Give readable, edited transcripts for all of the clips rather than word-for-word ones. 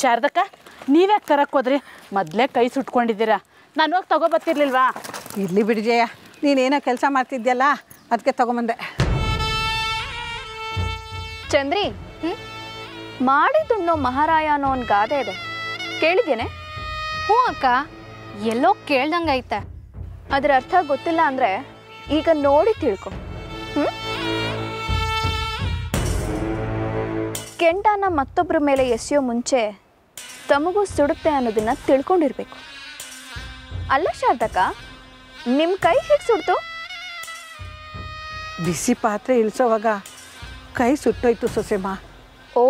ಶಾರದಕ್ಕ ನೀವ್ಯಾಕೆ ತರಕ್ಕೆ ಹೋದ್ರಿ? ಮೊದಲೇ ಕೈ ಸುಟ್ಕೊಂಡಿದ್ದೀರಾ, ನಾನು ಹೋಗಿ ತಗೋಬತ್ತಿರ್ಲಿಲ್ವಾ? ಇರಲಿ ಬಿಡಿ ಜಯ, ನೀನೇನೋ ಕೆಲಸ ಮಾಡ್ತಿದ್ಯಲ್ಲ ಅದಕ್ಕೆ ತಗೊಂಬಂದೆ. ಚಂದ್ರಿ, ಮಾಡಿದುಣ್ಣೋ ಮಹಾರಾಯ ಅನ್ನೋ ಒಂದು ಗಾದೆ ಇದೆ, ಕೇಳಿದ್ದೇನೆ? ಹ್ಞೂ ಅಕ್ಕ, ಎಲ್ಲೋ ಕೇಳ್ದಂಗೈತೆ. ಅದರ ಅರ್ಥ ಗೊತ್ತಿಲ್ಲ ಅಂದರೆ ಈಗ ನೋಡಿ ತಿಳ್ಕೊ. ಕೆಂಡನ ಮತ್ತೊಬ್ಬರ ಮೇಲೆ ಎಸೆಯೋ ಮುಂಚೆ ತಮಗೂ ಸುಡುತ್ತೆ ಅನ್ನೋದನ್ನ ತಿಳ್ಕೊಂಡಿರ್ಬೇಕು. ಅಲ್ಲ ಶಾರದಕ್ಕ, ನಿಮ್ಮ ಕೈ ಹೇಗೆ ಸುಡ್ತು? ಬಿಸಿ ಪಾತ್ರೆ ಇಳಿಸೋವಾಗ ಕೈ ಸುಟ್ಟೋಯ್ತು ಸೊಸೆಮ್ಮ. ಓ,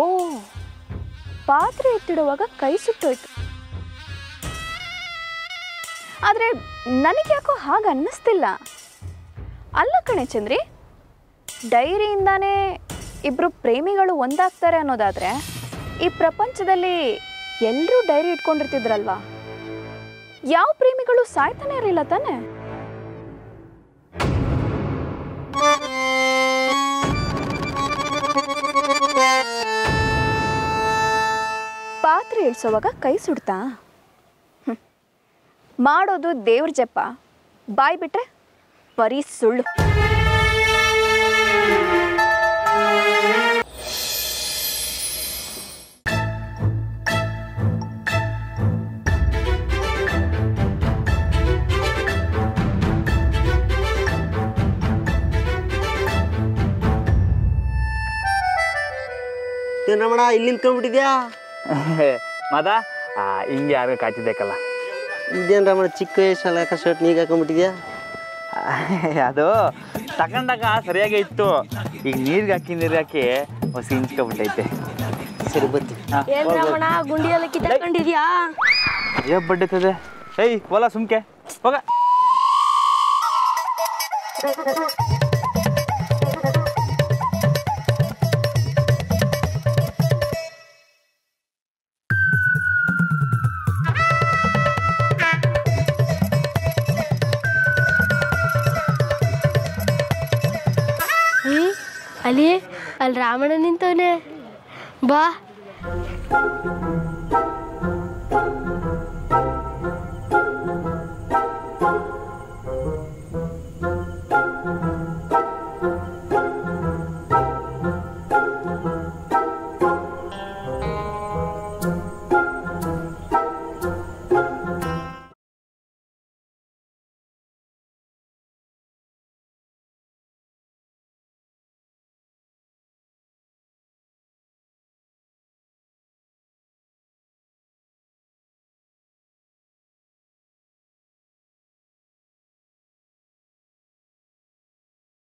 ಪಾತ್ರೆ ಎತ್ತಿಡುವಾಗ ಕೈ ಸುಟ್ಟೋಯ್ತು. ಆದರೆ ನನಗೆ ಯಾಕೋ ಹಾಗೆ ಅನ್ನಿಸ್ತಿಲ್ಲ. ಅಲ್ಲ ಕಣೆ ಚಂದ್ರಿ, ಡೈರಿಯಿಂದಾನೇ ಇಬ್ಬರು ಪ್ರೇಮಿಗಳು ಒಂದಾಗ್ತಾರೆ ಅನ್ನೋದಾದರೆ ಈ ಪ್ರಪಂಚದಲ್ಲಿ ಎಲ್ಲರೂ ಡೈರಿ ಇಟ್ಕೊಂಡಿರ್ತಿದ್ರಲ್ವಾ? ಯಾವ ಪ್ರೇಮಿಗಳು ಸಾಯ್ತಾನೆ ಇರಲಿಲ್ಲ ತಾನೆ? ಪಾತ್ರೆ ಇಳಿಸೋವಾಗ ಕೈ ಸುಡ್ತಾ? ಮಾಡೋದು ದೇವ್ರ ಜಪ, ಬಾಯ್ ಬಿಟ್ರೆ ಬರೀ ಸುಳ್ಳು. ರಮಣ ಇಲ್ಲಿ ನಿಂತ್ಕೊಂಡ್ಬಿಟ್ಟಿದ್ಯಾ? ಮದ ಹಿಂಗೆ ಯಾರಿಗೂ ಕಾಯ್ತಿದ್ದೇಕಲ್ಲ. ಇದೇನು ರಮಣ, ಚಿಕ್ಕ ವಯಸ್ಸಲ್ಲ ಯಾಕೆ ಶರ್ಟ್ ನೀಗ ಹಾಕೊಂಡ್ಬಿಟ್ಟಿದ್ಯಾ? ಅದು ತಗೊಂಡಾಗ ಸರಿಯಾಗೇ ಇತ್ತು, ಈಗ ನೀರಿಗೆ ಹಾಕಿ ಹೊಸ ಹಿಂಚ್ಕೊಬಿಟ್ಟೈತೆ. ಸರಿ ಬತ್ತಿ. ರಮಣ, ಗುಂಡಿಯೆಲ್ಲ ಕಿತ್ತಾಕೊಂಡಿದ್ಯಾ? ಅಯ್ಯೋ ಬಡ್ಡೈತದೆ. ಏಯ್ ಓಲಾ ಸುಮ್ಕೆ ಹೋಗ. ಅಲ್ಲಿ ರಾಮಣ್ಣ ನಿಂತವನೆ, ಬಾ.